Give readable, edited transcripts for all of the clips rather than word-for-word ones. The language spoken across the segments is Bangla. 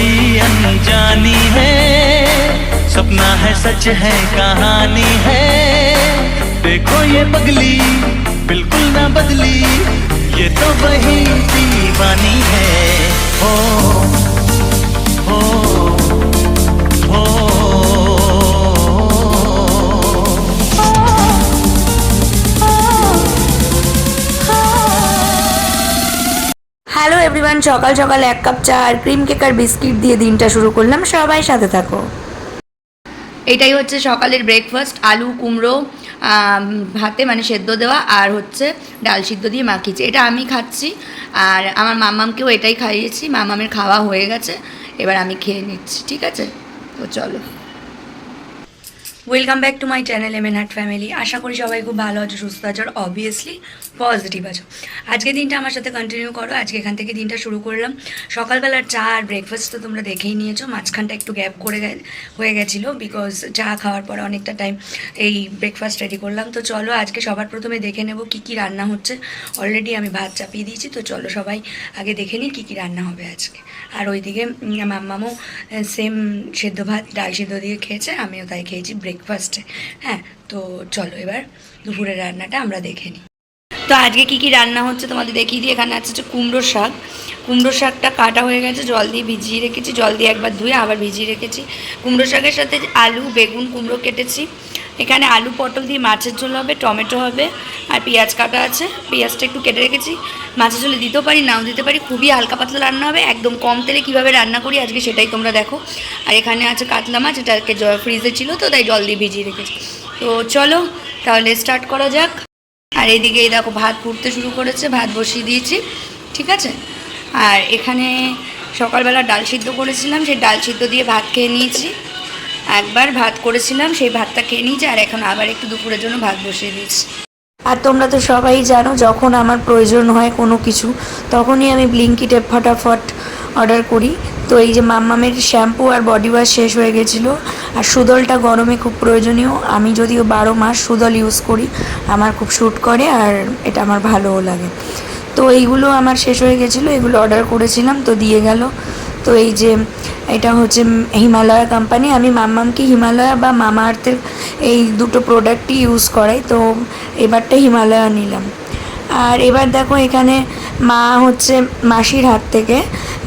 बड़ी अनजानी है, सपना है सच है कहानी है। देखो ये पगली बिल्कुल ना बदली, ये तो वही दीवानी है। हो हो हो হ্যালো এভরিওয়ান, সকাল সকাল এক কাপ চা আর ক্রিম কেক আর বিস্কিট দিয়ে দিনটা শুরু করলাম। সবাই সাথে থাকো। এটাই হচ্ছে সকালের ব্রেকফাস্ট, আলু কুমড়ো ভাতে মানে সেদ্ধ দেওয়া, আর হচ্ছে ডাল সিদ্ধ দিয়ে মাখিয়েছি। এটা আমি খাচ্ছি আর আমার মাম্মামকেও এটাই খাইয়েছি। মাম্মামের খাওয়া হয়ে গেছে, এবার আমি খেয়ে নিচ্ছি। ঠিক আছে, তো চলো। Welcome back to my channel MN heart family. আশা করি সবাই খুব ভালো আছো, সুস্থ আছো, আর অবভিয়াসলি পজিটিভ আছো। আজকে দিনটা আমার সাথে কন্টিনিউ করো। আজকে এখান থেকে দিনটা শুরু করলাম। সকালবেলার চা আর ব্রেকফাস্ট তো তোমরা দেখেই নিয়েছো। মাঝখানটা একটু গ্যাপ করে হয়ে গেছিলো, বিকজ চা খাওয়ার পরে অনেকটা টাইম এই ব্রেকফাস্ট রেডি করলাম। তো চলো আজকে সবার প্রথমে দেখে নেব কী কী রান্না হচ্ছে। অলরেডি আমি ভাত চাপিয়ে দিয়েছি, তো চলো সবাই আগে দেখে নিই কী কী রান্না হবে আজকে। আর ওইদিকে মাম্মামও সেম সেদ্ধ ভাত ডাল সিদ্ধ দিয়ে খেয়েছে, আমিও তাই খেয়েছি ব্রেকফাস্টে। হ্যাঁ, তো চলো এবার দুপুরের রান্নাটা আমরা দেখে নিই। তো আজকে কী কী রান্না হচ্ছে তোমাদের দেখিয়ে দিই। এখানে আছে কুমড়ো শাক। কুমড়ো শাকটা কাটা হয়ে গেছে, জল দিয়ে ভিজিয়ে রেখেছি, জল দিয়ে একবার ধুয়ে আবার ভিজিয়ে রেখেছি। কুমড়ো শাকের সাথে আলু বেগুন কুমড়ো কেটেছি। এখানে আলু পটল দিয়ে মাছের ঝোল হবে, টমেটো হবে, আর পেঁয়াজ কাটা আছে। পেঁয়াজটা একটু কেটে রেখেছি। মাছের ঝোলে দিতেও পারি নাও দিতে পারি, খুবই হালকা পাতলা রান্না হবে, একদম কম তেলে কীভাবে রান্না করি আজকে সেটাই তোমরা দেখো। আর এখানে আছে কাতলা মাছ, এটাকে ফ্রিজে ছিল তো তাই জল দিয়ে ভিজিয়ে রেখেছি। তো চলো তাহলে স্টার্ট করা যাক। আর এদিকে এই দেখো ভাত ফুটতে শুরু করেছে, ভাত বসিয়ে দিয়েছি। ঠিক আছে, আর এখানে সকালবেলা ডাল সিদ্ধ করেছিলাম, সেই ডাল সিদ্ধ দিয়ে ভাত খেয়ে নিয়েছি। একবার ভাত করেছিলাম, সেই ভাতটা খেয়ে নিয়েছি, আর এখন আবার একটু দুপুরের জন্য ভাত বসিয়ে দিয়েছি। আর তোমরা তো সবাই জানো, যখন আমার প্রয়োজন হয় কোনো কিছু তখনই আমি ব্লিঙ্কিটে ফটাফট অর্ডার করি। তো এই যে মাম্মামের শ্যাম্পু আর বডি ওয়াশ শেষ হয়ে গেছিলো, আর সুদলটা গরমে খুব প্রয়োজনীয়। আমি যদিও 12 মাস সুদল ইউজ করি, আমার খুব শ্যুট করে আর এটা আমার ভালোও লাগে। তো এইগুলো আমার শেষ হয়ে গেছিলো, এগুলো অর্ডার করেছিলাম, তো দিয়ে গেল। তো এই যে এটা হচ্ছে হিমালয়া কোম্পানি। আমি মাম্মামকে হিমালয়া বা মামা আর্থের এই দুটো প্রোডাক্টই ইউজ করাই, তো এবারটা হিমালয়া নিলাম। আর এবার দেখো এখানে মা হচ্ছে মাসির হাত থেকে,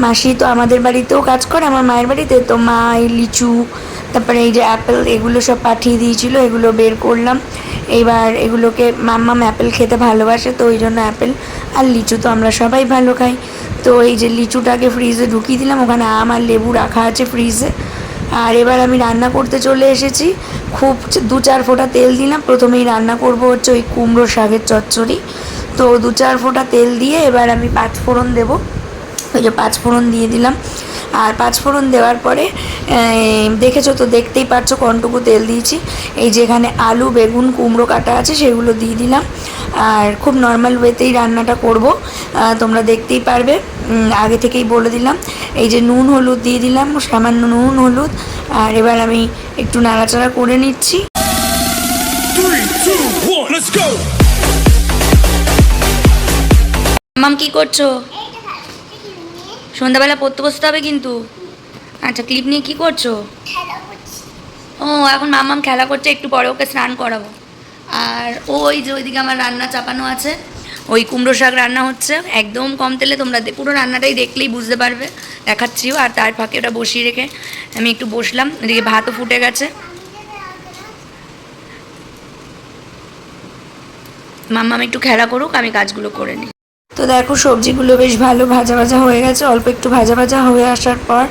মাসি তো আমাদের বাড়িতেও কাজ করে আমার মায়ের বাড়িতে, তো মা এই লিচু তারপরে এই যে অ্যাপেল এগুলো সব পাঠিয়ে দিয়েছিল, এগুলো বের করলাম। এইবার এগুলোকে মাম্মাম অ্যাপেল খেতে ভালোবাসে, তো ওই জন্য অ্যাপেল আর লিচু তো আমরা সবাই ভালো খাই। তো এই যে লিচুটাকে ফ্রিজে ঢুকিয়ে দিলাম, ওখানে আম আর লেবু রাখা আছে ফ্রিজে। আর এবার আমি রান্না করতে চলে এসেছি। খুব 2-4 ফোঁটা তেল দিলাম। প্রথমেই রান্না করব হচ্ছে ওই কুমড়ো শাকের চচ্চড়ি। তো 2-4 ফোঁটা তেল দিয়ে এবার আমি 5 ফোড়ন দেবো। ওই যে 5 ফোড়ন দিয়ে দিলাম। আর 5 ফোড়ন দেওয়ার পরে দেখেছো তো, দেখতেই পাচ্ছ কতটুকু তেল দিয়েছি। এই যে এখানে আলু বেগুন কুমড়ো কাটা আছে সেগুলো দিয়ে দিলাম। আর খুব নর্মাল ওয়েতেই রান্নাটা করব, তোমরা দেখতেই পারবে, আগে থেকেই বলে দিলাম। এই যে নুন হলুদ দিয়ে দিলাম, সামান্য নুন হলুদ। আর এবার আমি একটু নাড়াচাড়া করে নিচ্ছি। 3, 2, 1, let's go! মাম কি করছো? সন্ধ্যাবেলা পড়তে বসতে হবে কিন্তু। আচ্ছা, ক্লিপ নিয়ে কি করছো? ও এখন মাম্মাম খেলা করছে, একটু পরে ওকে স্নান করাবো। আর ওই যে ওইদিকে আমার রান্না চাপানো আছে, ওই কুমড়ো শাক রান্না হচ্ছে একদম কম তেলে। তোমরা পুরো রান্নাটাই দেখলেই বুঝতে পারবে, দেখাচ্ছিও। আর তার ফাঁকে ওটা বসিয়ে রেখে আমি একটু বসলাম। এদিকে ভাতও ফুটে গেছে। মাম্মাম একটু খেলা করুক, আমি কাজগুলো করে নিই। তো দেখো সবজিগুলো বেশ ভালো ভাজা ভাজা হয়ে গেছে। অল্প একটু ভাজা ভাজা হয়ে আসার পর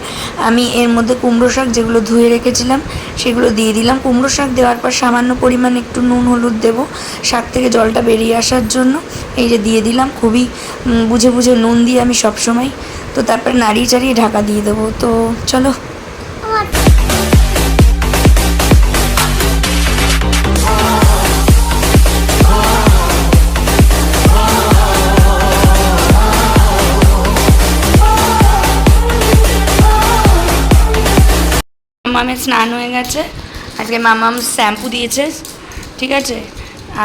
আমি এর মধ্যে কুমড়ো শাক যেগুলো ধুয়ে রেখেছিলাম সেগুলো দিয়ে দিলাম। কুমড়ো শাক দেওয়ার পর সামান্য পরিমাণ একটু নুন হলুদ দেবো, শাক থেকে জলটা বেরিয়ে আসার জন্য। এই যে দিয়ে দিলাম, খুবই বুঝে বুঝে নুন দিয়ে আমি সবসময়। তো তারপরে নাড়িয়ে চাড়িয়ে ঢাকা দিয়ে দেবো। তো চলো। মামের স্নান হয়ে গেছে, আজকে মামাম শ্যাম্পু দিয়েছে। ঠিক আছে,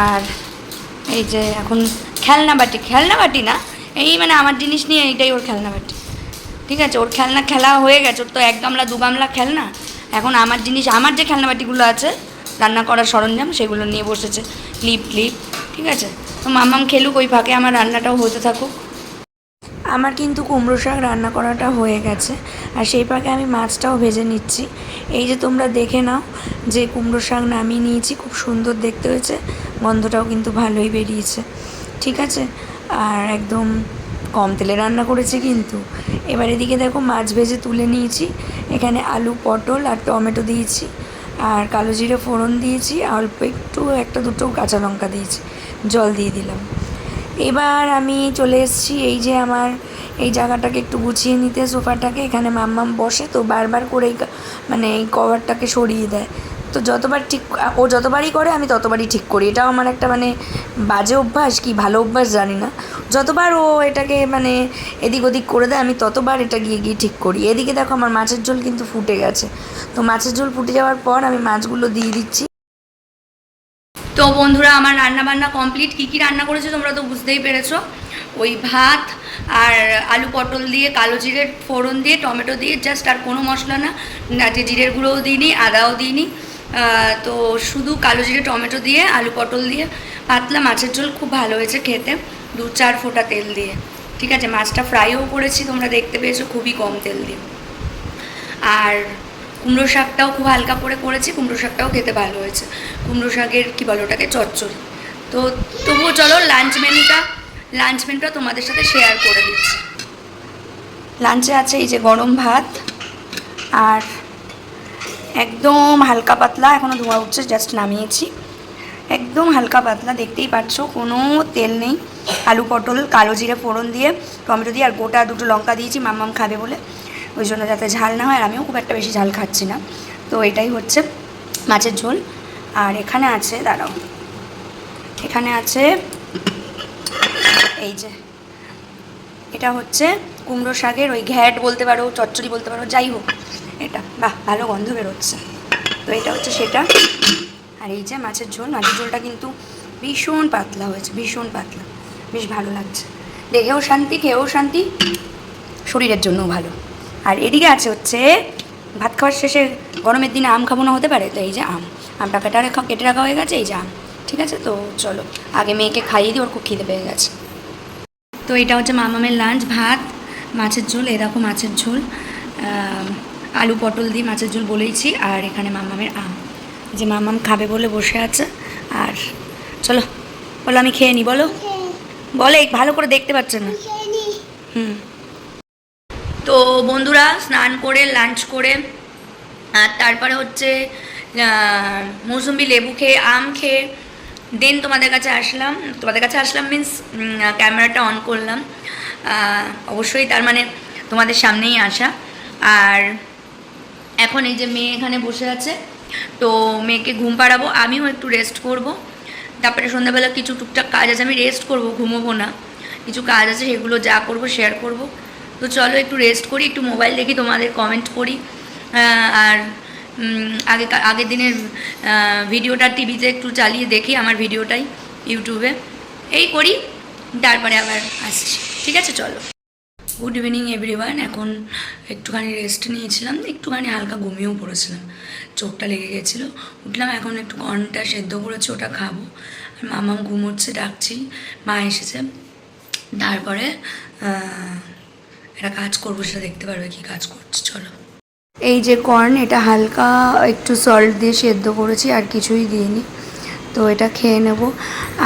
আর এই যে এখন খেলনা বাটি না, এই মানে আমার জিনিস নিয়ে এইটাই ওর খেলনা বাটি। ঠিক আছে, ওর খেলনা খেলা হয়ে গেছে, ওর তো 1 গামলা 2 গামলা খেলনা। এখন আমার জিনিস, আমার যে খেলনাবাটিগুলো আছে রান্না করার সরঞ্জাম সেগুলো নিয়ে বসেছে, ক্লিপ ঠিক আছে। তো মাম্মাম খেলুক, ওই ফাঁকে আমার রান্নাটাও হতে থাকুক। আমার কিন্তু কুমড়ো শাক রান্না করাটা হয়ে গেছে, আর সেই ফাঁকে আমি মাছটাও ভেজে নিচ্ছি। এই যে তোমরা দেখে নাও যে কুমড়ো শাক নামিয়ে নিয়েছি, খুব সুন্দর দেখতে হয়েছে, গন্ধটাও কিন্তু ভালোই বেরিয়েছে, ঠিক আছে। আর একদম কম তেলে রান্না করেছি কিন্তু। এবার এদিকে দেখো মাছ ভেজে তুলে নিয়েছি, এখানে আলু পটল আর টমেটো দিয়েছি, আর কালো জিরে ফোড়ন দিয়েছি, অল্প একটু 1-2 কাঁচা লঙ্কা দিয়েছি, জল দিয়ে দিলাম। এবার আমি চলে এসেছি এই যে আমার এই জায়গাটাকে একটু গুছিয়ে নিতে, সোফাটাকে। এখানে মাম্মাম বসে তো বারবার করে মানে এই কভারটাকে সরিয়ে দেয়, তো যতবার ঠিক, ও যতবারই করে আমি ততবারই ঠিক করি। এটাও আমার একটা মানে বাজে অভ্যাস কি ভালো অভ্যাস জানি না, যতবার ও এটাকে মানে এদিক ওদিক করে দেয় আমি ততবার এটা গিয়ে ঠিক করি। এদিকে দেখো আমার মাছের ঝোল কিন্তু ফুটে গেছে, তো মাছের ঝোল ফুটে যাওয়ার পর আমি মাছগুলো দিয়ে দিচ্ছি। তো বন্ধুরা আমার রান্না বান্না কমপ্লিট। কী রান্না করেছে তোমরা তো বুঝতেই পেরেছো। ওই ভাত আর আলু পটল দিয়ে কালো জিরের ফোড়ন দিয়ে টমেটো দিয়ে জাস্ট, আর কোনো মশলা না, যে জিরের গুঁড়োও দিইনি আদাও দিইনি, তো শুধু কালো জিরে টমেটো দিয়ে আলু পটল দিয়ে পাতলা মাছের ঝোল, খুব ভালো হয়েছে খেতে, 2-4 ফোঁটা তেল দিয়ে, ঠিক আছে। মাছটা ফ্রাইও করেছি, তোমরা দেখতে পেয়েছো, খুবই কম তেল দিয়ে। আর কুমড়ো শাকটাও খুব হালকা করে করেছি, কুমড়ো শাকটাও খেতে ভালো হয়েছে। কুমড়ো শাকের কী বলো ওটাকে, চচ্চড়ি। তো তবুও চলো লাঞ্চ মেনুটা তোমাদের সাথে শেয়ার করে দিচ্ছি। লাঞ্চে আছে এই যে গরম ভাত, আর একদম হালকা পাতলা, এখনও ধোঁয়া উঠছে, জাস্ট নামিয়েছি, একদম হালকা পাতলা, দেখতেই পাচ্ছ কোনো তেল নেই। আলু পটল কালো জিরে ফোড়ন দিয়ে টমেটো দিয়ে আর গোটা 2 লঙ্কা দিয়েছি, মাম্মাম খাবে বলে, ওই জন্য যাতে ঝাল না হয়, আর আমিও খুব একটা বেশি ঝাল খাচ্ছি না। তো এটাই হচ্ছে মাছের ঝোল। আর এখানে আছে, দাঁড়াও, এখানে আছে এই যে, এটা হচ্ছে কুমড়ো শাকের ওই ঘ্যাট বলতে পারো, চচ্চড়ি বলতে পারো, যাই হোক, এটা বাহ ভালো গন্ধ বেরোচ্ছে। তো এটা হচ্ছে সেটা। আর এই যে মাছের ঝোলটা কিন্তু ভীষণ পাতলা হয়েছে, ভীষণ পাতলা, বেশ ভালো লাগছে, দেখেও শান্তি, খেয়েও শান্তি, শরীরের জন্যও ভালো। আর এদিকে আছে হচ্ছে ভাত খাওয়ার শেষে গরমের দিনে আম খাবো না হতে পারে, তো এই যে আমটা কেটে রাখা হয়ে গেছে, এই যে আম, ঠিক আছে। তো চলো আগে মেয়েকে খাইয়ে দিই, ওর খুব খিদে পেয়ে গেছে। তো এটা হচ্ছে মামামের লাঞ্চ, ভাত মাছের ঝোল, এরকম মাছের ঝোল, আলু পটল দিয়ে মাছের ঝোল বলেইছি, আর এখানে মামামের আম, যে মামাম খাবে বলে বসে আছে। আর চলো বলো আমি খেয়ে নিই, বলো বলে ভালো করে দেখতে পাচ্ছেন না। তো বন্ধুরা স্নান করে লাঞ্চ করে আর তারপরে হচ্ছে মৌসুম্বি লেবু খেয়ে আম খেয়ে দেন তোমাদের কাছে আসলাম মিন্স ক্যামেরাটা অন করলাম, অবশ্যই তার মানে তোমাদের সামনেই আসা। আর এখন এই যে মেয়ে এখানে বসে আছে, তো মেয়েকে ঘুম পাড়াবো, আমিও একটু রেস্ট করব। তারপরে সন্ধ্যাবেলা কিছু টুকটাক কাজ আছে, আমি রেস্ট করব, ঘুমোবো না, কিছু কাজ আছে, সেগুলো যা করব শেয়ার করব। তো চলো একটু রেস্ট করি, একটু মোবাইল দেখি, তোমাদের কমেন্ট করি, আর আগের দিনের ভিডিওটা টিভিতে একটু চালিয়ে দেখি, আমার ভিডিওটাই ইউটিউবে, এই করি, তারপরে আবার আসছি, ঠিক আছে। চলো গুড ইভিনিং এভরিওয়ান। এখন একটুখানি রেস্ট নিয়েছিলাম, একটুখানি হালকা ঘুমিয়েও পড়েছিলাম, চোখটা লেগে গেছিলো, উঠলাম, এখন একটু কর্নটা সেদ্ধ করেছি, ওটা খাবো। আর মামাম ঘুমোচ্ছে, ডাকছি, মা এসেছে, তারপরে একটা কাজ করবো, সেটা দেখতে পারবে কি কাজ করছে। চলো এই যে কর্ন, এটা হালকা একটু সল্ট দিয়ে সেদ্ধ করেছি, আর কিছুই দিইনি, তো এটা খেয়ে নেব।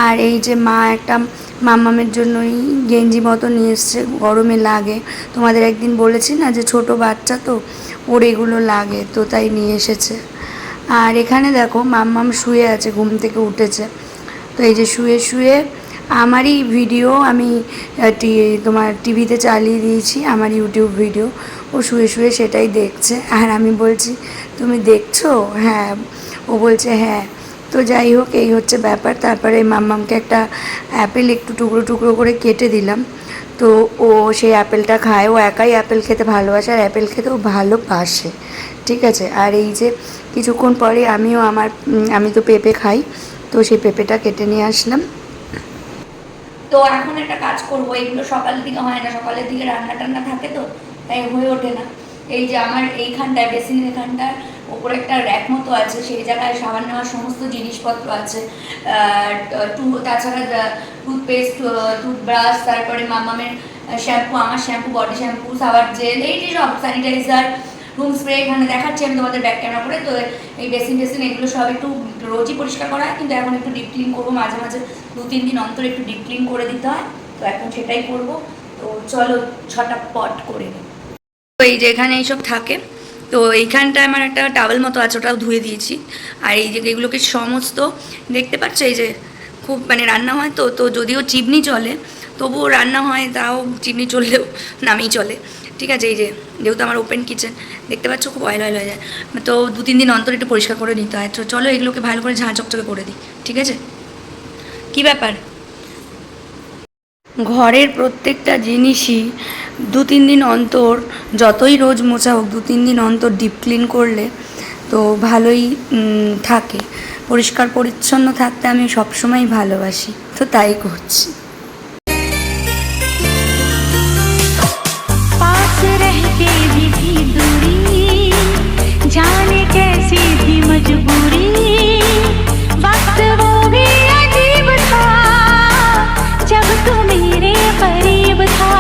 আর এই যে মা একটা মাম্মামের জন্যই গেঞ্জি মতো নিয়ে এসছে, গরমে লাগে, তোমাদের একদিন বলেছি না যে ছোট বাচ্চা তো ওর এগুলো লাগে, তো তাই নিয়ে এসেছে। আর এখানে দেখো মাম্মাম শুয়ে আছে, ঘুম থেকে উঠেছে, তো এই যে শুয়ে শুয়ে আমারই ভিডিও আমি তোমার টিভিতে চালিয়ে দিয়েছি, আমার ইউটিউব ভিডিও, ও শুয়ে শুয়ে সেটাই দেখছে। আর আমি বলছি তুমি দেখছো? হ্যাঁ। ও বলছে হ্যাঁ। তো যাই হোক, এই হচ্ছে ব্যাপার। তারপরে মাম্মামকে একটা অ্যাপেল একটু টুকরো টুকরো করে কেটে দিলাম, তো ও সেই অ্যাপেলটা খায়, ও একাই অ্যাপেল খেতে ভালোবাসে, আর অ্যাপেল খেতেও ভালোবাসে, ঠিক আছে। আর এই যে কিছুক্ষণ পরে আমি তো পেঁপে খাই, তো সেই পেঁপেটা কেটে নিয়ে আসলাম। তো এখন একটা কাজ করবো, এগুলো সকালের দিকে হয় না, সকালের দিকে রান্না টান্না থাকে, তো তাই হয়ে ওঠে না। এই যে আমার এইখানটায় বেসিনের এখানটার ওপরে একটা র্যাক মতো আছে, সেই জায়গায় সাবান নেওয়ার সমস্ত জিনিসপত্র আছে, তাছাড়া টুথপেস্ট, টুথব্রাশ, তারপরে মামামের শ্যাম্পু, আমার শ্যাম্পু, বডি শ্যাম্পু, সাবান জেল, এই যে সব স্যানিটাইজার, রুম স্প্রে এখানে দেখাচ্ছি আমি তোমাদের ব্যাক ক্যামেরা করে। তো এই বেসিন এগুলো সব একটু রোজই পরিষ্কার করা হয়, কিন্তু এখন একটু ডিপ ক্লিন করবো, মাঝে মাঝে 2-3 দিন অন্তর একটু ডিপ ক্লিন করে দিতে হয়, তো এখন সেটাই করবো। তো চলো ঝটাপট করে নিই। তো এই যে এখানে এইসব থাকে, তো এইখানটায় আমার একটা টাওয়েল মতো আছে, ওটাও ধুয়ে দিয়েছি। আর এই যে এগুলোকে সমস্ত দেখতে পাচ্ছ, এই যে খুব মানে রান্না হয় তো তো যদিও চিমনি চলে তবুও রান্না হয়, তাও চিমনি চললেও নামেই চলে, ঠিক আছে। এই যে যেহেতু আমার ওপেন কিচেন দেখতে পাচ্ছ, খুব অয়েল হয়ে যায়, তো 2-3 দিন অন্তর একটু পরিষ্কার করে নিতে হয়। তো চলো এগুলোকে ভালো করে ঝাঁ চকচকে করে দিই, ঠিক আছে। কী ব্যাপার, ঘরের প্রত্যেকটা জিনিসই 2-3 দিন অন্তর, যতই রোজ মোছা হোক 2-3 দিন অন্তর ডিপ ক্লিন করলে তো ভালোই থাকে। পরিষ্কার পরিচ্ছন্ন থাকতে আমি সবসময় ভালোবাসি, তো তাই করছি। पास रह के भी थी दूरी, जाने कैसी थी मजबूरी, वक्त वो भी अजीब था जब तू मेरे करीब था।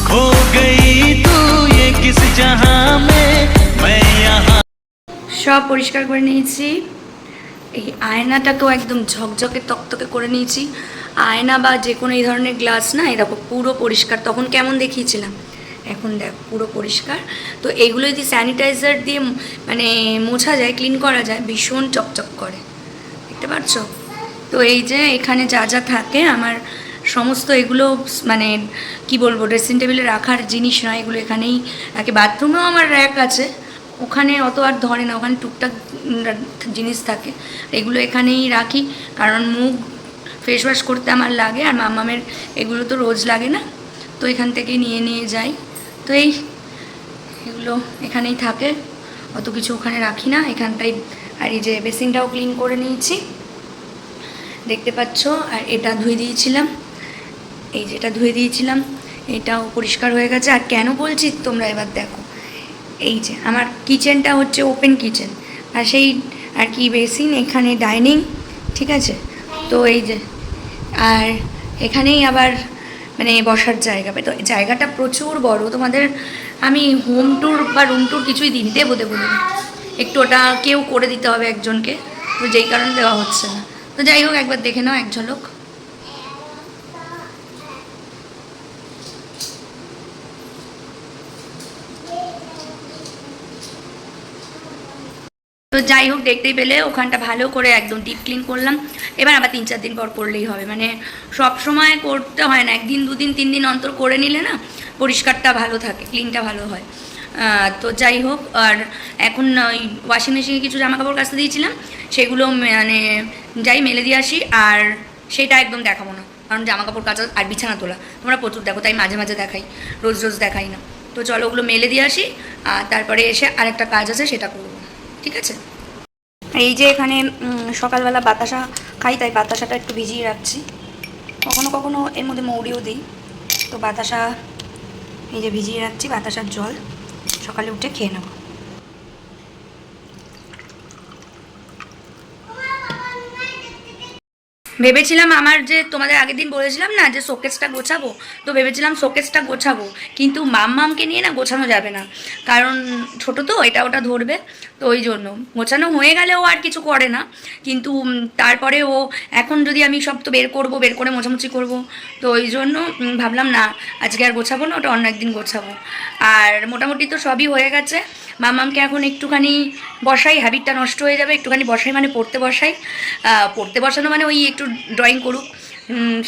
खो गई तू ये किस जहां में, मैं यहाँ। সব পরিষ্কার করে নিয়েছি। এই আয়নাটাকেও একদম ঝকঝকে তকতকে করে নিয়েছি। আয়না বা যে কোনো এই ধরনের গ্লাস না, এই দেখো পুরো পরিষ্কার। তখন কেমন দেখিয়েছিলাম, এখন দেখ পুরো পরিষ্কার। তো এগুলো যদি স্যানিটাইজার দিয়ে মানে মোছা যায়, ক্লিন করা যায়, ভীষণ চকচক করে, দেখতে পাচ্ছ। তো এই যে এখানে যা যা থাকে আমার সমস্ত এগুলো মানে কি বলবো, ড্রেসিং টেবিলে রাখার জিনিস নয়, এগুলো এখানেই রাখি। বাথরুমেও আমার র্যাক আছে, ওখানে অত আর ধরে না, ওখানে টুকটাক জিনিস থাকে, এগুলো এখানেই রাখি। কারণ মুখ ফেস ওয়াশ করতে আমার লাগে, আর মামামের এগুলো তো রোজ লাগে না, তো এখান থেকে নিয়ে নিয়ে যাই। তো এগুলো এখানেই থাকে, অত কিছু ওখানে রাখি না, এখানটাই। আর এই যে বেসিনটাও ক্লিন করে নিয়েছি, দেখতে পাচ্ছ। আর এটা ধুয়ে দিয়েছিলাম, এই যেটা ধুয়ে দিয়েছিলাম এটাও পরিষ্কার হয়ে গেছে। আর কেন বলছি তোমরা এবার দেখো, এই যে আমার কিচেনটা হচ্ছে ওপেন কিচেন, আর সেই আর কি বেসিন, এখানে ডাইনিং, ঠিক আছে। তো এই যে আর এখানেই আবার মানে বসার জায়গা, তো জায়গাটা প্রচুর বড়। তোমাদের আমি হোম ট্যুর বা রুম ট্যুর কিছুই দিন দেবো না, একটু ওটা কেউ করে দিতে হবে একজনকে, তো যেই কারণে দেওয়া হচ্ছে না। তো যাই হোক, একবার দেখে নাও এক ঝলক। তো যাই হোক, দেখতেই পেলে ওখানটা ভালো করে একদম ডিপ ক্লিন করলাম। এবার আবার 3-4 দিন পর করলেই হবে, মানে সব সময় করতে হয় না, 1 দিন 2 দিন 3 দিন অন্তর করে নিলে না পরিষ্কারটা ভালো থাকে, ক্লিনটা ভালো হয়। তো যাই হোক, আর এখন ওই ওয়াশিং মেশিনে কিছু জামা কাপড় কাচতে দিয়েছিলাম, সেগুলো মানে যাই মেলে দিয়ে আসি। আর সেটা একদম দেখাবো না, কারণ জামা কাপড় কাচা আর বিছানা তোলা তোমরা প্রচুর দেখো, তাই মাঝে মাঝে দেখাই, রোজ রোজ দেখাই না। তো চলো ওগুলো মেলে দিয়ে আসি, আর তারপরে এসে আরেকটা কাজ আছে সেটা করবো, ঠিক আছে। এই যে এখানে সকালবেলা বাতাসা খাই, তাই বাতাসাটা একটু ভিজিয়ে রাখছি, কখনো কখনো এর মধ্যে মৌরিও দিই। তো বাতাসা এই যে ভিজিয়ে রাখছি, বাতাসার জল সকালে উঠে খেয়ে নেব। ভেবেছিলাম আমার যে তোমাদের আগের দিন বলেছিলাম না যে শোকেসটা গোছাবো, তো ভেবেছিলাম শোকেসটা গোছাবো, কিন্তু মামকে নিয়ে না গোছানো যাবে না, কারণ ছোট তো, এটা ওটা ধরবে, তো ওই জন্য গোছানো হয়ে গেলেও আর কিছু করে না। কিন্তু তারপরে ও এখন যদি আমি সব তো বের করে মোছামুছি করব, তো ওই জন্য ভাবলাম না আজকে আর গোছাবো না, ওটা অন্য একদিন গোছাবো। আর মোটামুটি তো সবই হয়ে গেছে। মামামকে এখন একটুখানি বসাই, হ্যাবিটটা নষ্ট হয়ে যাবে, একটুখানি বসাই মানে পড়তে বসাই। পড়তে বসানো মানে ওই একটু ড্রয়িং করুক,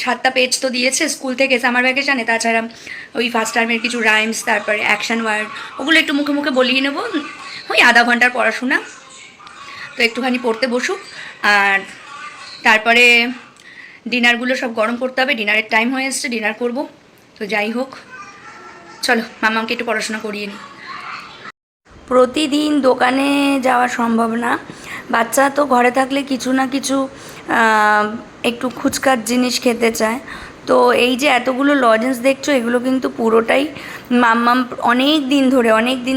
7টা পেজ তো দিয়েছে স্কুল থেকে সামার ভ্যাকেশানে, তাছাড়া ওই ফার্স্ট টার্মের কিছু রাইমস, তারপরে অ্যাকশান ওয়ার্ড, ওগুলো একটু মুখে মুখে বলিয়ে নেবো, ওই আধা ঘন্টার পড়াশোনা। তো একটুখানি পড়তে বসুক, আর তারপরে ডিনারগুলো সব গরম করতে হবে, ডিনারের টাইম হয়ে এসছে, ডিনার করব। তো যাই হোক, চলো মামাকে একটু পড়াশোনা করিয়ে নিই। প্রতিদিন দোকানে যাওয়া সম্ভব না, বাচ্চা তো ঘরে থাকলে কিছু না কিছু একটু খুচকার জিনিস খেতে চায়, তো এই যে এতগুলো লজেন্স দেখছো, এগুলো কিন্তু পুরোটাই মাম্মাম অনেক দিন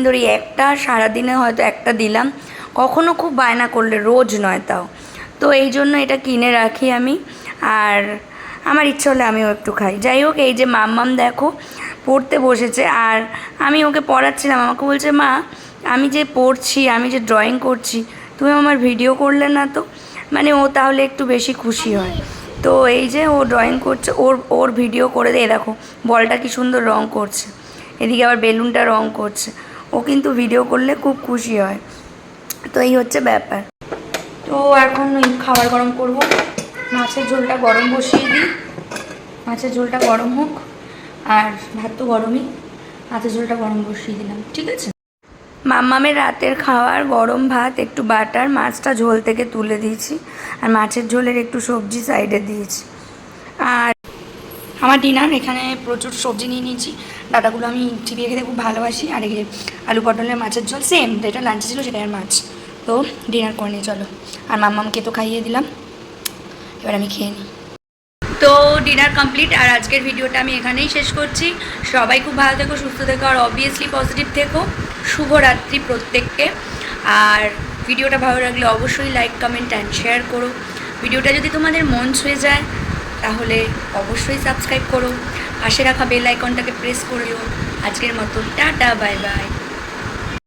ধরে একটা সারাদিনে হয়তো একটা দিলাম, কখনো খুব বায়না করলে, রোজ নয় তাও। তো এই জন্য এটা কিনে রাখি আমি, আর আমার ইচ্ছা হলে আমিও একটু খাই। যাই হোক, এই যে মাম্মাম দেখো পড়তে বসেছে, আর আমি ওকে পড়াচ্ছিলাম, আমাকে বলছে মা আমি যে পড়ছি, আমি যে ড্রয়িং করছি, তুমি আমার ভিডিও করলে না তো, মানে ও তাহলে একটু বেশি খুশি হয়। তো এই যে ও ড্রয়িং করছে, ওর ভিডিও করে দিয়ে দেখো বলটা কি সুন্দর রং করছে, এদিকে আবার বেলুনটা রং করছে, ও কিন্তু ভিডিও করলে খুব খুশি হয়। তো এই হচ্ছে ব্যাপার। তো এখন ওই খাবার গরম করব, মাছের ঝোলটা গরম বসিয়ে দিই, মাছের ঝোলটা গরম হোক, আর ভাত তো গরমই, মাছের ঝোলটা গরম বসিয়ে দিলাম, ঠিক আছে। মাম্মামের রাতের খাওয়ার গরম ভাত, একটু বাটার, মাছটা ঝোল থেকে তুলে দিয়েছি, আর মাছের ঝোলের একটু সবজি সাইডে দিয়েছি। আর আমার ডিনার, এখানে প্রচুর সবজি নিয়ে নিয়েছি, ডাটাগুলো আমি চিবিয়ে খেতে খুব ভালোবাসি, আর এই আলু পটলের মাছের ঝোল সেম যেটা লাঞ্চে ছিল সেটাই আর মাছ। তো ডিনার করে নিয়ে চলো, আর মাম্মামকে তো খাইয়ে দিলাম, এবার আমি খেয়ে নিই। তো ডিনার কমপ্লিট, আর আজকের ভিডিওটা আমি এখানেই শেষ করছি। সবাই খুব ভালো থেকো, সুস্থ থেকো, আর অবভিয়াসলি পজিটিভ থেকো। শুভরাত্রি প্রত্যেককে। আর ভিডিওটা ভালো লাগলে অবশ্যই লাইক, কমেন্ট অ্যান্ড শেয়ার করো। ভিডিওটা যদি তোমাদের মন ছুঁয়ে যায় তাহলে অবশ্যই সাবস্ক্রাইব করো, পাশে রাখা বেল আইকনটাকে প্রেস করিও। আজকের মতো টাটা, বাই বাই।